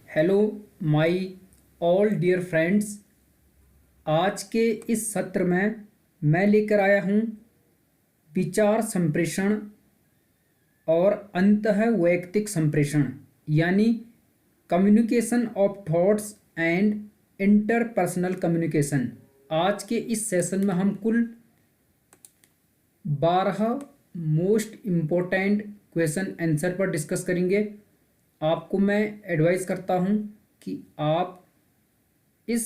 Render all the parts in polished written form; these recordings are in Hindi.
Hello my all dear friends. आज के इस सत्र में मैं लेकर आया हूँ विचार संप्रेषण और अंतःवैयक्तिक संप्रेषण यानी communication of thoughts and interpersonal communication. आज के इस सेशन में हम कुल 12 मोस्ट इम्पोर्टेंट क्वेश्चन आंसर पर डिस्कस करेंगे। आपको मैं एडवाइस करता हूं कि आप इस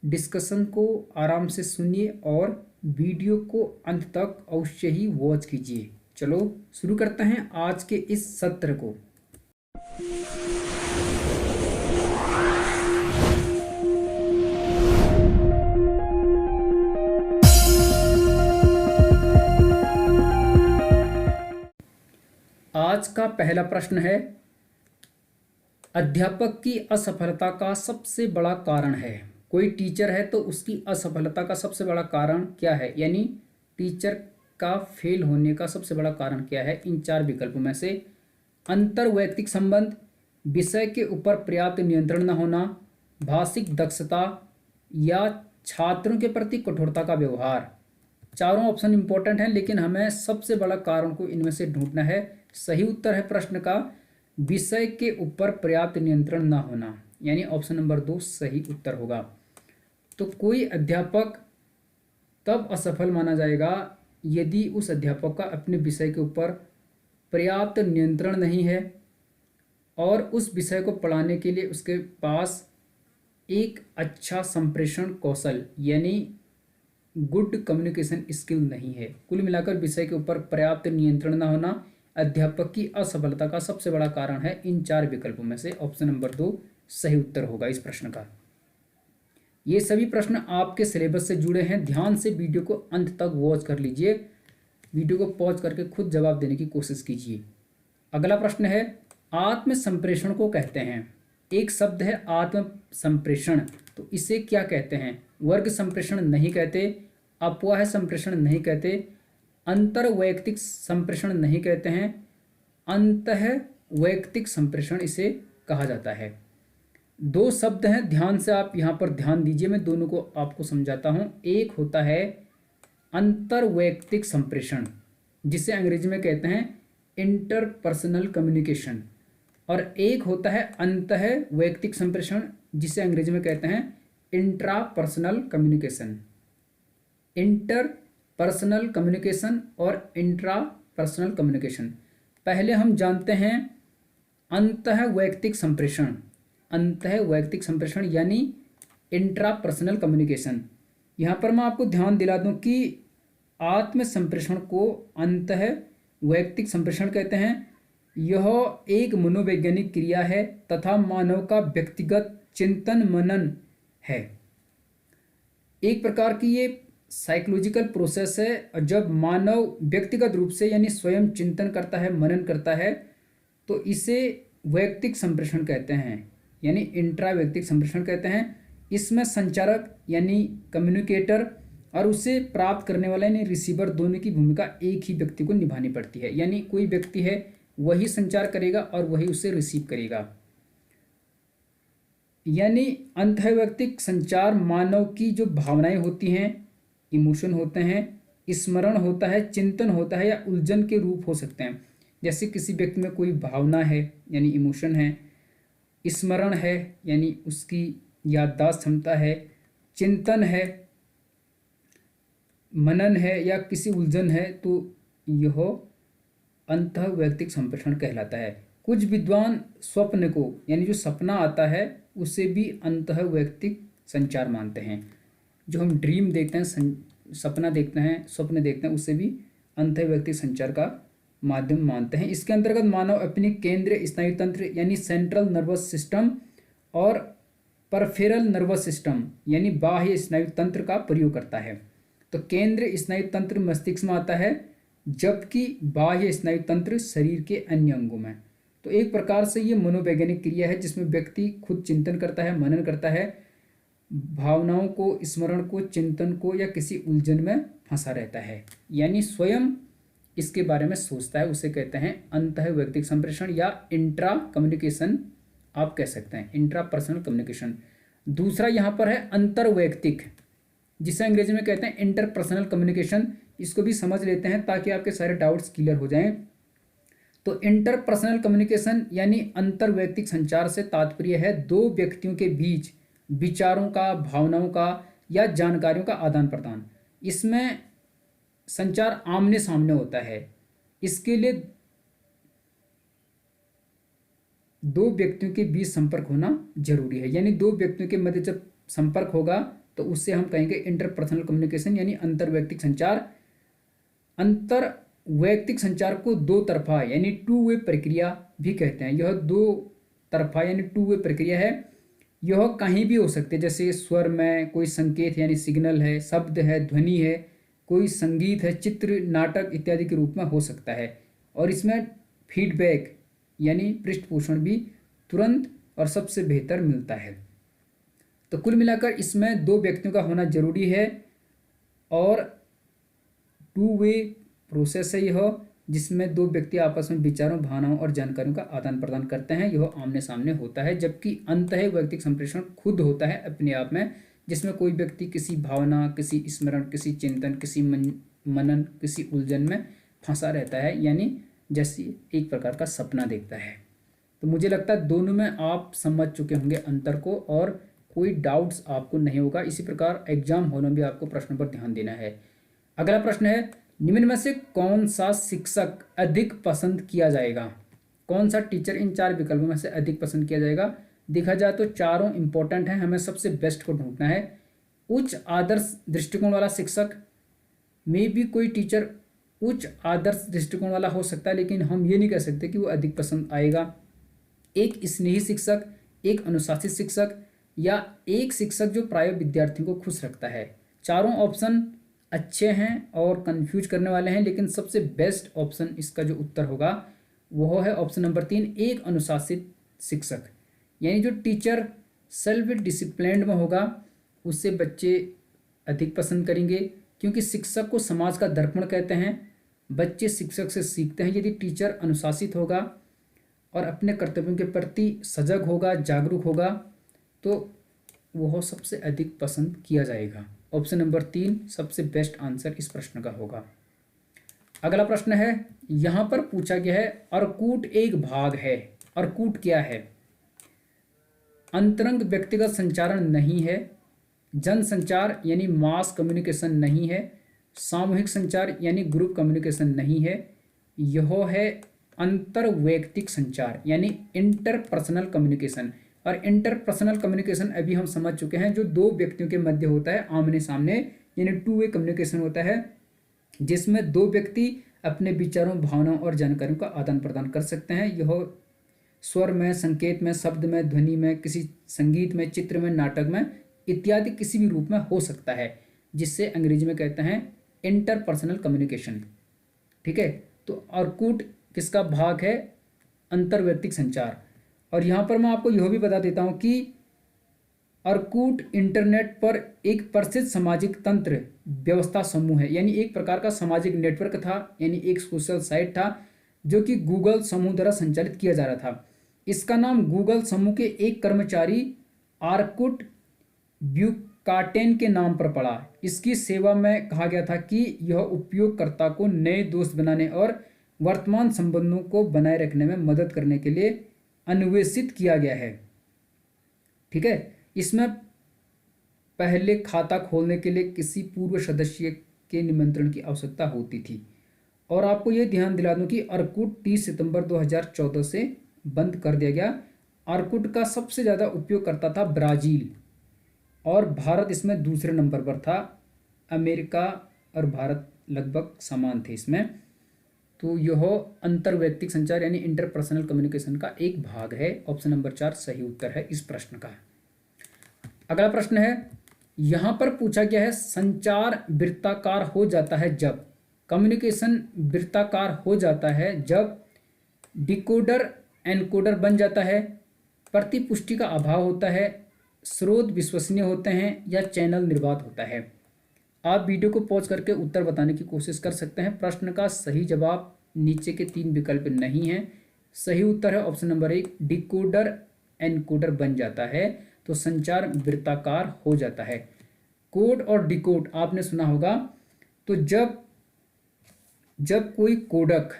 डिस्कशन को आराम से सुनिए और वीडियो को अंत तक अवश्य ही वॉच कीजिए। चलो शुरू करते हैं आज के इस सत्र को। आज का पहला प्रश्न है, अध्यापक की असफलता का सबसे बड़ा कारण है। कोई टीचर है तो उसकी असफलता का सबसे बड़ा कारण क्या है, यानी टीचर का फेल होने का सबसे बड़ा कारण क्या है। इन चार विकल्पों में से अंतर्वैयक्तिक संबंध, विषय के ऊपर पर्याप्त नियंत्रण न होना, भाषिक दक्षता या छात्रों के प्रति कठोरता का व्यवहार। चारों ऑप्शन इंपॉर्टेंट हैं, लेकिन हमें सबसे बड़ा कारण को इनमें से ढूंढना है। सही उत्तर है प्रश्न का विषय के ऊपर पर्याप्त नियंत्रण न होना, यानी ऑप्शन नंबर 2 सही उत्तर होगा। तो कोई अध्यापक तब असफल माना जाएगा यदि उस अध्यापक का अपने विषय के ऊपर पर्याप्त नियंत्रण नहीं है और उस विषय को पढ़ाने के लिए उसके पास एक अच्छा संप्रेषण कौशल यानी गुड कम्युनिकेशन स्किल नहीं है। कुल मिलाकर विषय के ऊपर पर्याप्त नियंत्रण न होना अध्यापक की असफलता का सबसे बड़ा कारण है। इन चार विकल्पों में से ऑप्शन नंबर 2 सही उत्तर होगा इस प्रश्न का। ये सभी प्रश्न आपके सिलेबस से जुड़े हैं, ध्यान से वीडियो को अंत तक वॉच कर लीजिए। वीडियो को पॉज करके खुद जवाब देने की कोशिश कीजिए। अगला प्रश्न है, आत्म संप्रेषण को कहते हैं। एक शब्द है आत्म संप्रेषण, तो इसे क्या कहते हैं। वर्ग संप्रेषण नहीं कहते, अफवाह संप्रेषण नहीं कहते, अंतर्वैयक्तिक संप्रेषण नहीं कहते हैं, अंतःवैयक्तिक संप्रेषण इसे कहा जाता है। दो शब्द हैं, ध्यान से आप यहाँ पर ध्यान दीजिए, मैं दोनों को आपको समझाता हूँ। एक होता है अंतर्वैयक्तिक संप्रेषण जिसे अंग्रेजी में कहते हैं इंटरपर्सनल कम्युनिकेशन, और एक होता है अंतःवैयक्तिक संप्रेषण जिसे अंग्रेजी में कहते हैं इंट्रापर्सनल कम्युनिकेशन। इंटरपर्सनल कम्युनिकेशन और इंट्रापर्सनल कम्युनिकेशन। पहले हम जानते हैं अंतःवैयक्तिक संप्रेषण। अंतःवैयक्तिक संप्रेषण यानी इंट्रापर्सनल कम्युनिकेशन। यहाँ पर मैं आपको ध्यान दिला दूं कि आत्म संप्रेषण को अंतःवैयक्तिक संप्रेषण कहते हैं। यह एक मनोवैज्ञानिक क्रिया है तथा मानव का व्यक्तिगत चिंतन मनन है। एक प्रकार की ये साइकोलॉजिकल प्रोसेस है। जब मानव व्यक्तिगत रूप से यानी स्वयं चिंतन करता है, मनन करता है, तो इसे वैयक्तिक संप्रेषण कहते हैं, यानी इंट्रावैयक्तिक संप्रेषण कहते हैं। इसमें संचारक यानी कम्युनिकेटर और उसे प्राप्त करने वाला यानी रिसीवर दोनों की भूमिका एक ही व्यक्ति को निभानी पड़ती है। यानी कोई व्यक्ति है वही संचार करेगा और वही उसे रिसीव करेगा। यानी अंतःवैयक्तिक संचार मानव की जो भावनाएं होती हैं, इमोशन होते हैं, स्मरण होता है, चिंतन होता है या उलझन के रूप हो सकते हैं। जैसे किसी व्यक्ति में कोई भावना है यानी इमोशन है, स्मरण है यानी उसकी याददाश्त क्षमता है, चिंतन है, मनन है या किसी उलझन है, तो यह अंतःवैयक्तिक संप्रेषण कहलाता है। कुछ विद्वान स्वप्न को यानी जो सपना आता है उसे भी अंतःवैयक्तिक संचार मानते हैं। जो हम ड्रीम देखते हैं, सपना देखते हैं, स्वप्न देखते हैं, उसे भी अंतःवैयक्तिक संचार का माध्यम मानते हैं। इसके अंतर्गत मानव अपनी केंद्रीय स्नायु तंत्र यानी सेंट्रल नर्वस सिस्टम और परफेरल नर्वस सिस्टम यानी बाह्य स्नायु तंत्र का प्रयोग करता है। तो केंद्रीय स्नायु तंत्र मस्तिष्क में आता है, जबकि बाह्य स्नायु तंत्र शरीर के अन्य अंगों में। तो एक प्रकार से ये मनोवैज्ञानिक क्रिया है जिसमें व्यक्ति खुद चिंतन करता है, मनन करता है, भावनाओं को, स्मरण को, चिंतन को या किसी उलझन में फंसा रहता है, यानी स्वयं इसके बारे में सोचता है। उसे कहते हैं अंतःवैयक्तिक संप्रेषण या इंट्रा कम्युनिकेशन आप कह सकते हैं, इंट्रापर्सनल कम्युनिकेशन। दूसरा यहाँ पर है अंतर्वैयक्तिक, जिसे अंग्रेजी में कहते हैं इंटरपर्सनल कम्युनिकेशन। इसको भी समझ लेते हैं ताकि आपके सारे डाउट्स क्लियर हो जाएं। तो इंटरपर्सनल कम्युनिकेशन यानी अंतर्वैयक्तिक संचार से तात्पर्य है दो व्यक्तियों के बीच विचारों का, भावनाओं का या जानकारियों का आदान प्रदान। इसमें संचार आमने सामने होता है। इसके लिए दो व्यक्तियों के बीच संपर्क होना जरूरी है, यानी दो व्यक्तियों के मध्य जब संपर्क होगा तो उससे हम कहेंगे इंटरपर्सनल कम्युनिकेशन यानी अंतर्वैयक्तिक संचार। अंतर्वैयक्तिक संचार को दो तरफा यानी टू वे प्रक्रिया भी कहते हैं। यह दो तरफा यानी टू वे प्रक्रिया है। यह कहीं भी हो सकती है, जैसे स्वर में कोई संकेत यानी सिग्नल है, शब्द है, ध्वनि है, कोई संगीत है, चित्र, नाटक इत्यादि के रूप में हो सकता है। और इसमें फीडबैक यानी पृष्ठपोषण भी तुरंत और सबसे बेहतर मिलता है। तो कुल मिलाकर इसमें दो व्यक्तियों का होना जरूरी है और टू वे प्रोसेस है यह, जिसमें दो व्यक्ति आपस में विचारों, भावनाओं और जानकारियों का आदान प्रदान करते हैं। यह आमने सामने होता है, जबकि अंतःवैयक्तिक संप्रेषण खुद होता है अपने आप में, जिसमें कोई व्यक्ति किसी भावना, किसी स्मरण, किसी चिंतन, किसी मनन, किसी उलझन में फंसा रहता है, यानी जैसे एक प्रकार का सपना देखता है। तो मुझे लगता है दोनों में आप समझ चुके होंगे अंतर को और कोई डाउट्स आपको नहीं होगा। इसी प्रकार एग्जाम हॉल में भी आपको प्रश्न पर ध्यान देना है। अगला प्रश्न है, निम्न में से कौन सा शिक्षक अधिक पसंद किया जाएगा? कौन सा टीचर इन चार विकल्पों में से अधिक पसंद किया जाएगा? देखा जाए तो चारों इंपॉर्टेंट हैं, हमें सबसे बेस्ट को ढूंढना है। उच्च आदर्श दृष्टिकोण वाला शिक्षक, में भी कोई टीचर उच्च आदर्श दृष्टिकोण वाला हो सकता है, लेकिन हम ये नहीं कह सकते कि वो अधिक पसंद आएगा। एक स्नेही शिक्षक, एक अनुशासित शिक्षक या एक शिक्षक जो प्राय विद्यार्थियों को खुश रखता है। चारों ऑप्शन अच्छे हैं और कंफ्यूज करने वाले हैं, लेकिन सबसे बेस्ट ऑप्शन इसका जो उत्तर होगा वो है ऑप्शन नंबर 3, एक अनुशासित शिक्षक। यानी जो टीचर सेल्फ डिसिप्लिन्ड में होगा उससे बच्चे अधिक पसंद करेंगे, क्योंकि शिक्षक को समाज का दर्पण कहते हैं। बच्चे शिक्षक से सीखते हैं। यदि टीचर अनुशासित होगा और अपने कर्तव्यों के प्रति सजग होगा, जागरूक होगा, तो वह सबसे अधिक पसंद किया जाएगा। ऑप्शन नंबर 3 सबसे बेस्ट आंसर इस प्रश्न का होगा। अगला प्रश्न है, यहाँ पर पूछा गया है अर्कूट एक भाग है। अर्कूट क्या है? अंतरंग व्यक्तिगत संचारण नहीं है, जनसंचार यानी मास कम्युनिकेशन नहीं है, सामूहिक संचार यानी ग्रुप कम्युनिकेशन नहीं है, यह है अंतर्वैयक्तिक संचार यानी इंटरपर्सनल कम्युनिकेशन। और इंटरपर्सनल कम्युनिकेशन अभी हम समझ चुके हैं, जो दो व्यक्तियों के मध्य होता है आमने सामने, यानी टू वे कम्युनिकेशन होता है, जिसमें दो व्यक्ति अपने विचारों, भावनाओं और जानकारियों का आदान प्रदान कर सकते हैं। यह स्वर में, संकेत में, शब्द में, ध्वनि में, किसी संगीत में, चित्र में, नाटक में इत्यादि किसी भी रूप में हो सकता है, जिससे अंग्रेजी में कहते हैं इंटरपर्सनल कम्युनिकेशन। ठीक है, तो अर्कूट किसका भाग है? अंतर्वैयक्तिक संचार। और यहाँ पर मैं आपको यह भी बता देता हूँ कि अर्कूट इंटरनेट पर एक प्रसिद्ध सामाजिक तंत्र व्यवस्था समूह है, यानी एक प्रकार का सामाजिक नेटवर्क था, यानी एक सोशल साइट था जो कि गूगल समूह द्वारा संचालित किया जा रहा था। इसका नाम गूगल समूह के एक कर्मचारी आर्कुट ब्यूकाटेन के नाम पर पड़ा। इसकी सेवा में कहा गया था कि यह उपयोगकर्ता को नए दोस्त बनाने और वर्तमान संबंधों को बनाए रखने में मदद करने के लिए अन्वेषित किया गया है। ठीक है, इसमें पहले खाता खोलने के लिए किसी पूर्व सदस्य के निमंत्रण की आवश्यकता होती थी। और आपको यह ध्यान दिला दूं कि अर्कुट 30 सितंबर 2014 से बंद कर दिया गया। अर्कुट का सबसे ज़्यादा उपयोग करता था ब्राज़ील और भारत इसमें दूसरे नंबर पर था। अमेरिका और भारत लगभग समान थे इसमें। तो यह अंतर्वैयक्तिक संचार यानी इंटरपर्सनल कम्युनिकेशन का एक भाग है। ऑप्शन नंबर 4 सही उत्तर है इस प्रश्न का। अगला प्रश्न है, यहाँ पर पूछा गया है संचार वृत्ताकार हो जाता है जब, कम्युनिकेशन वृत्ताकार हो जाता है जब डिकोडर एनकोडर बन जाता है, प्रतिपुष्टि का अभाव होता है, स्रोत विश्वसनीय होते हैं या चैनल निर्बाध होता है। आप वीडियो को पॉज करके उत्तर बताने की कोशिश कर सकते हैं। प्रश्न का सही जवाब नीचे के 3 विकल्प नहीं है। सही उत्तर है ऑप्शन नंबर 1 डिकोडर एनकोडर बन जाता है तो संचार वृत्ताकार हो जाता है। कोड और डिकोड आपने सुना होगा। तो जब जब कोई कोडक,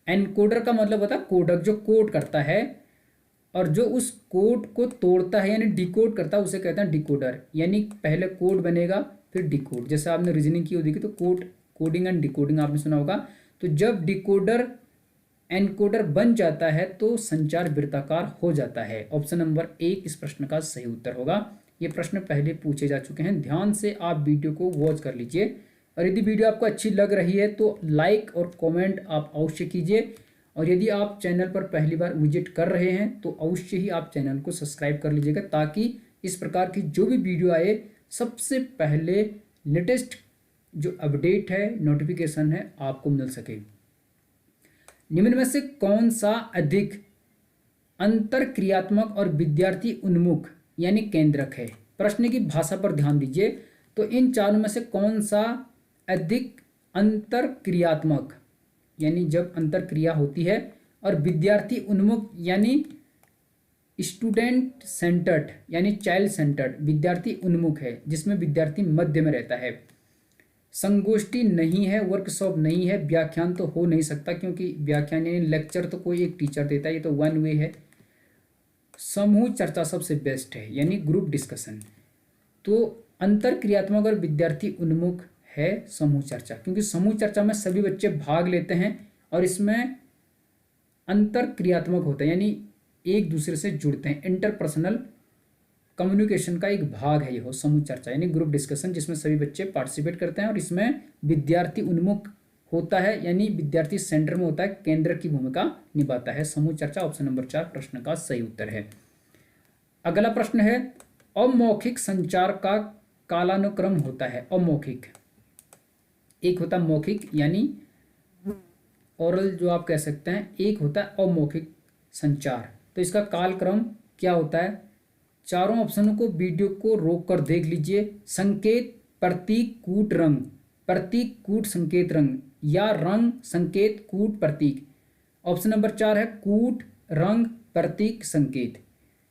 एनकोडर का मतलब होता है कोडक जो कोड करता है, और जो उस कोड को तोड़ता है यानी डिकोड करता है उसे कहते हैं डिकोडर। यानी पहले कोड बनेगा फिर डिकोड। जैसे आपने रीजनिंग की होगी तो कोडिंग एंड डिकोडिंग आपने सुना होगा। तो जब डिकोडर एनकोडर बन जाता है तो संचार वृत्ताकार हो जाता है। ऑप्शन नंबर 1 इस प्रश्न का सही उत्तर होगा। ये प्रश्न पहले पूछे जा चुके हैं, ध्यान से आप वीडियो को वॉच कर लीजिए। और यदि वीडियो आपको अच्छी लग रही है तो लाइक और कमेंट आप अवश्य कीजिए। और यदि आप चैनल पर पहली बार विजिट कर रहे हैं तो अवश्य ही आप चैनल को सब्सक्राइब कर लीजिएगा, ताकि इस प्रकार की जो भी वीडियो आए सबसे पहले लेटेस्ट जो अपडेट है, नोटिफिकेशन है, आपको मिल सके। निम्न में से कौन सा अधिक अंतरक्रियात्मक और विद्यार्थी उन्मुख यानी केंद्रक है? प्रश्न की भाषा पर ध्यान दीजिए। तो इन चारों में से कौन सा अधिक अंतरक्रियात्मक यानी जब अंतरक्रिया होती है, और विद्यार्थी उन्मुख यानी स्टूडेंट सेंटर्ड यानी चाइल्ड सेंटर्ड, विद्यार्थी उन्मुख है जिसमें विद्यार्थी मध्य में रहता है। संगोष्ठी नहीं है, वर्कशॉप नहीं है, व्याख्यान तो हो नहीं सकता क्योंकि व्याख्यान यानी लेक्चर तो कोई एक टीचर देता है, ये तो वन वे है। समूह चर्चा सबसे बेस्ट है यानी ग्रुप डिस्कशन। तो अंतरक्रियात्मक और विद्यार्थी उन्मुख है समूह चर्चा, क्योंकि समूह चर्चा में सभी बच्चे भाग लेते हैं और इसमें अंतरक्रियात्मक होता है यानी एक दूसरे से जुड़ते हैं। इंटरपर्सनल कम्युनिकेशन का एक भाग है यह समूह चर्चा यानी ग्रुप डिस्कशन, जिसमें सभी बच्चे पार्टिसिपेट करते हैं और इसमें विद्यार्थी उन्मुख होता है यानी विद्यार्थी सेंटर में होता है, केंद्र की भूमिका निभाता है समूह चर्चा। ऑप्शन नंबर 4 प्रश्न का सही उत्तर है। अगला प्रश्न है, अमौखिक संचार का कालानुक्रम होता है। अमौखिक, एक होता है मौखिक यानी ओरल जो आप कह सकते हैं, एक होता है अमौखिक संचार। तो इसका कालक्रम क्या होता है? चारों ऑप्शनों को वीडियो को रोक कर देख लीजिए। संकेत, प्रतीक, कूट, रंग। प्रतीक, कूट, संकेत, रंग, या रंग, संकेत, कूट, प्रतीक। ऑप्शन नंबर 4 है कूट, रंग, प्रतीक, संकेत।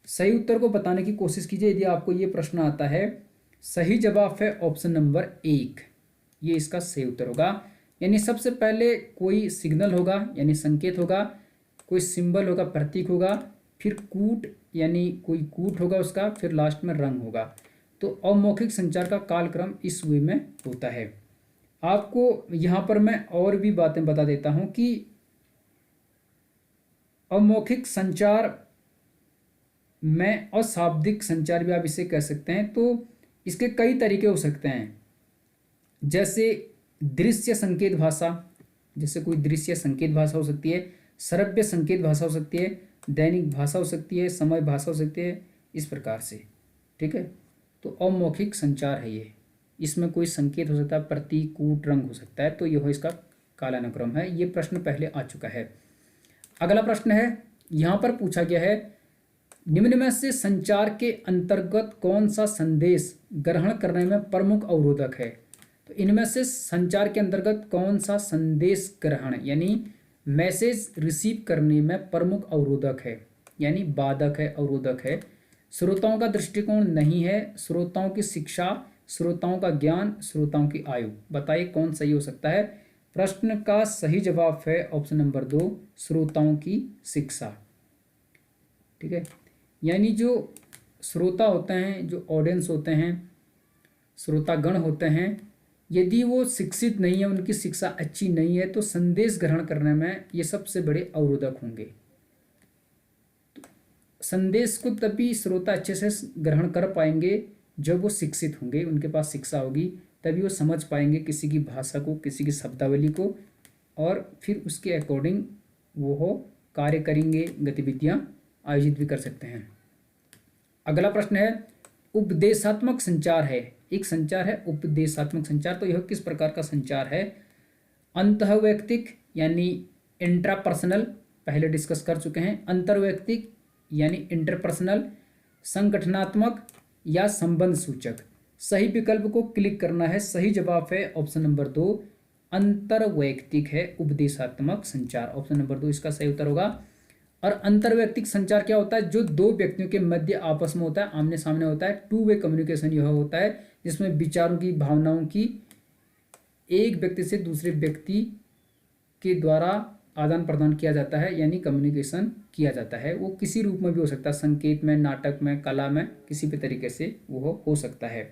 सही उत्तर को बताने की कोशिश कीजिए यदि आपको ये प्रश्न आता है। सही जवाब है ऑप्शन नंबर 1, ये इसका सही उत्तर होगा। यानी सबसे पहले कोई सिग्नल होगा यानी संकेत होगा, कोई सिंबल होगा, प्रतीक होगा, फिर कूट यानी कोई कूट होगा उसका, फिर लास्ट में रंग होगा। तो अमौखिक संचार का कालक्रम इस वे में होता है। आपको यहाँ पर मैं और भी बातें बता देता हूँ कि अमौखिक संचार में अशाब्दिक संचार भी आप इसे कह सकते हैं। तो इसके कई तरीके हो सकते हैं, जैसे दृश्य संकेत भाषा, जैसे कोई दृश्य संकेत भाषा हो सकती है, श्रव्य संकेत भाषा हो सकती है, दैनिक भाषा हो सकती है, समय भाषा हो सकती है, इस प्रकार से। ठीक है, तो अमौखिक संचार है ये, इसमें कोई संकेत हो सकता है, प्रतीक, कूट, रंग हो सकता है। तो यह इसका कालानुक्रम है। ये प्रश्न पहले आ चुका है। अगला प्रश्न है, यहाँ पर पूछा गया है, निम्न में से संचार के अंतर्गत कौन सा संदेश ग्रहण करने में प्रमुख अवरोधक है? तो इनमें से संचार के अंतर्गत कौन सा संदेश ग्रहण यानी मैसेज रिसीव करने में प्रमुख अवरोधक है यानी बाधक है, अवरोधक है? श्रोताओं का दृष्टिकोण नहीं है, श्रोताओं की शिक्षा, श्रोताओं का ज्ञान, श्रोताओं की आयु। बताइए कौन सही हो सकता है? प्रश्न का सही जवाब है ऑप्शन नंबर 2, श्रोताओं की शिक्षा। ठीक है, यानी जो श्रोता होते हैं, जो ऑडियंस होते हैं, श्रोतागण होते हैं, यदि वो शिक्षित नहीं है, उनकी शिक्षा अच्छी नहीं है, तो संदेश ग्रहण करने में ये सबसे बड़े अवरोधक होंगे। तो संदेश को तभी श्रोता अच्छे से ग्रहण कर पाएंगे जब वो शिक्षित होंगे, उनके पास शिक्षा होगी, तभी वो समझ पाएंगे किसी की भाषा को, किसी की शब्दावली को, और फिर उसके अकॉर्डिंग वो कार्य करेंगे, गतिविधियाँ आयोजित भी कर सकते हैं। अगला प्रश्न है, उपदेशात्मक संचार है, एक संचार है उपदेशात्मक संचार। तो यह किस प्रकार का संचार है? अंतःवैयक्तिक यानी इंट्रापर्सनल, पहले डिस्कस कर चुके हैं। अंतर्वैयक्तिक यानी इंटरपर्सनल। संगठनात्मक या संबंध सूचक। सही विकल्प को क्लिक करना है। सही जवाब है ऑप्शन नंबर 2, अंतर्वैयक्तिक है उपदेशात्मक संचार। ऑप्शन नंबर 2 इसका सही उत्तर होगा। और अंतर्वैयक्तिक संचार क्या होता है, जो दो व्यक्तियों के मध्य आपस में होता है, आमने सामने होता है, टू वे कम्युनिकेशन यह होता है जिसमें विचारों की, भावनाओं की एक व्यक्ति से दूसरे व्यक्ति के द्वारा आदान प्रदान किया जाता है, यानी कम्युनिकेशन किया जाता है। वो किसी रूप में भी हो सकता है, संकेत में, नाटक में, कला में, किसी भी तरीके से वो हो सकता है।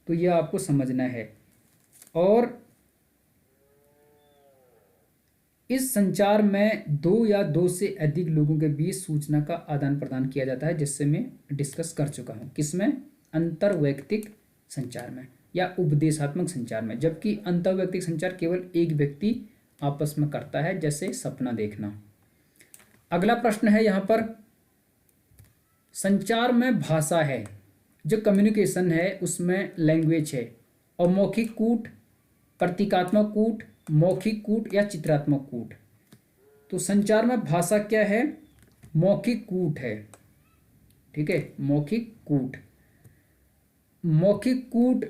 तो यह आपको समझना है। और इस संचार में दो या दो से अधिक लोगों के बीच सूचना का आदान प्रदान किया जाता है, जिससे मैं डिस्कस कर चुका हूँ। किसमें? अंतर्वैयक्तिक संचार में या उपदेशात्मक संचार में। जबकि अंतर्वैयक्तिक संचार केवल एक व्यक्ति आपस में करता है, जैसे सपना देखना। अगला प्रश्न है यहाँ पर, संचार में भाषा है, जो कम्युनिकेशन है उसमें लैंग्वेज है, और मौखिक कूट, प्रतीकात्मक कूट, मौखिक कूट या चित्रात्मक कूट। तो संचार में भाषा क्या है? मौखिक कूट है। ठीक है, मौखिक कूट। मौखिक कूट,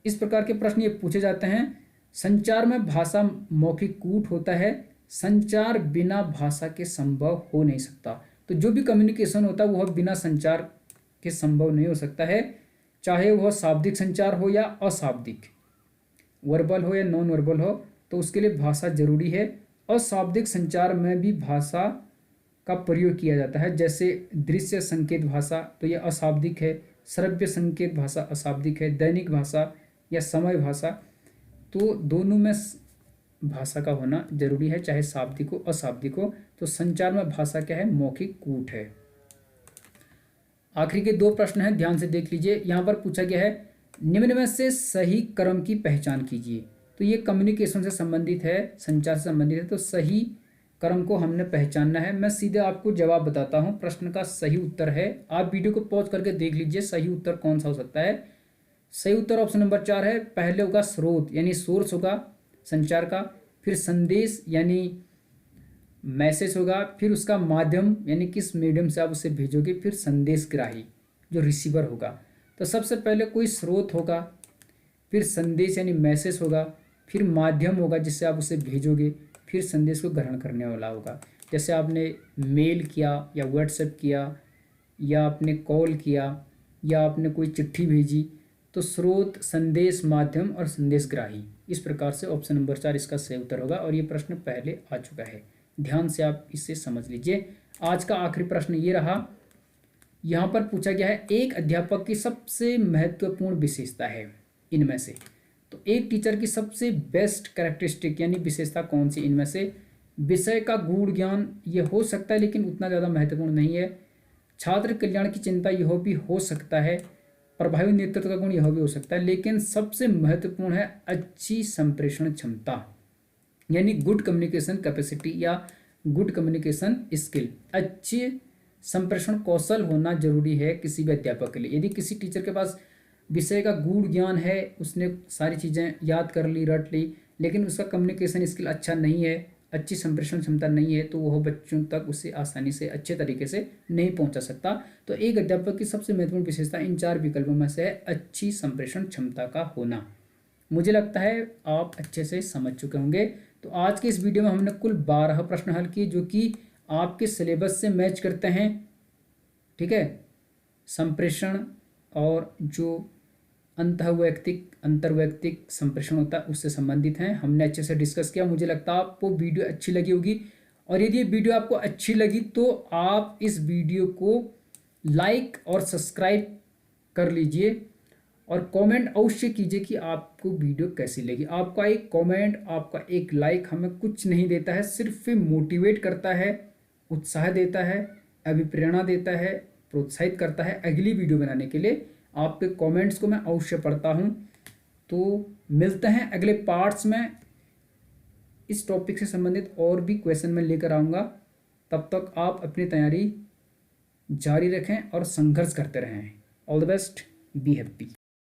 इस प्रकार के प्रश्न ये पूछे जाते हैं। संचार में भाषा मौखिक कूट होता है। संचार बिना भाषा के संभव हो नहीं सकता। तो जो भी कम्युनिकेशन होता है वह बिना संचार के संभव नहीं हो सकता है, चाहे वह शाब्दिक संचार हो या अशाब्दिक, वर्बल हो या नॉन वर्बल हो, तो उसके लिए भाषा जरूरी है। अशाब्दिक संचार में भी भाषा का प्रयोग किया जाता है, जैसे दृश्य संकेत भाषा, तो यह अशाब्दिक है। श्रव्य संकेत भाषा अशाब्दिक है। दैनिक भाषा या समय भाषा, तो दोनों में भाषा का होना जरूरी है, चाहे शाब्दिक हो अशाब्दिक हो। तो संचार में भाषा क्या है? मौखिक कूट है। आखिरी के दो प्रश्न हैं, ध्यान से देख लीजिए। यहाँ पर पूछा गया है, निम्न में से सही क्रम की पहचान कीजिए। तो ये कम्युनिकेशन से संबंधित है, संचार से संबंधित है, तो सही क्रम को हमने पहचानना है। मैं सीधे आपको जवाब बताता हूँ। प्रश्न का सही उत्तर है, आप वीडियो को पॉज करके देख लीजिए, सही उत्तर कौन सा हो सकता है। सही उत्तर ऑप्शन नंबर 4 है। पहले होगा स्रोत, यानी सोर्स होगा संचार का, फिर संदेश यानी मैसेज होगा, फिर उसका माध्यम यानी किस मीडियम से आप उसे भेजोगे, फिर संदेश ग्राही जो रिसीवर होगा। तो सबसे पहले कोई स्रोत होगा, फिर संदेश यानी मैसेज होगा, फिर माध्यम होगा जिससे आप उसे भेजोगे, फिर संदेश को ग्रहण करने वाला होगा। जैसे आपने मेल किया या व्हाट्सएप किया या आपने कॉल किया या आपने कोई चिट्ठी भेजी, तो स्रोत, संदेश, माध्यम और संदेश ग्राही। इस प्रकार से ऑप्शन नंबर 4 इसका सही उत्तर होगा। और ये प्रश्न पहले आ चुका है, ध्यान से आप इसे समझ लीजिए। आज का आखिरी प्रश्न ये रहा, यहाँ पर पूछा गया है, एक अध्यापक की सबसे महत्वपूर्ण विशेषता है इनमें से। तो एक टीचर की सबसे बेस्ट कैरेक्टरिस्टिक यानी विशेषता कौन सी इनमें से? विषय का गूढ़ ज्ञान ये हो सकता है, लेकिन उतना ज़्यादा महत्वपूर्ण नहीं है। छात्र कल्याण की चिंता यह भी हो सकता है। प्रभावी नेतृत्व का गुण यह भी हो सकता है, लेकिन सबसे महत्वपूर्ण है अच्छी संप्रेषण क्षमता, यानी गुड कम्युनिकेशन कैपेसिटी या गुड कम्युनिकेशन स्किल। अच्छे संप्रेषण कौशल होना जरूरी है किसी भी अध्यापक के लिए। यदि किसी टीचर के पास विषय का गूढ़ ज्ञान है, उसने सारी चीज़ें याद कर ली, रट ली, लेकिन उसका कम्युनिकेशन स्किल अच्छा नहीं है, अच्छी संप्रेषण क्षमता नहीं है, तो वह बच्चों तक उसे आसानी से अच्छे तरीके से नहीं पहुंचा सकता। तो एक अध्यापक की सबसे महत्वपूर्ण विशेषता इन 4 विकल्पों में से है अच्छी संप्रेषण क्षमता का होना। मुझे लगता है आप अच्छे से समझ चुके होंगे। तो आज के इस वीडियो में हमने कुल 12 प्रश्न हल किए, जो कि आपके सिलेबस से मैच करते हैं। ठीक है, संप्रेषण और जो अंतर्वैयक्तिक संप्रेषण होता है उससे संबंधित हैं। हमने अच्छे से डिस्कस किया। मुझे लगता है आपको वीडियो अच्छी लगी होगी, और यदि ये वीडियो आपको अच्छी लगी तो आप इस वीडियो को लाइक और सब्सक्राइब कर लीजिए, और कमेंट अवश्य कीजिए कि आपको वीडियो कैसी लगी। आपका एक कमेंट, आपका एक लाइक हमें कुछ नहीं देता है, सिर्फ मोटिवेट करता है, उत्साह देता है, अभिप्रेरणा देता है, प्रोत्साहित करता है अगली वीडियो बनाने के लिए। आपके कमेंट्स को मैं अवश्य पढ़ता हूँ। तो मिलते हैं अगले पार्ट्स में, इस टॉपिक से संबंधित और भी क्वेश्चन मैं लेकर आऊँगा। तब तक आप अपनी तैयारी जारी रखें और संघर्ष करते रहें। All the best, be happy.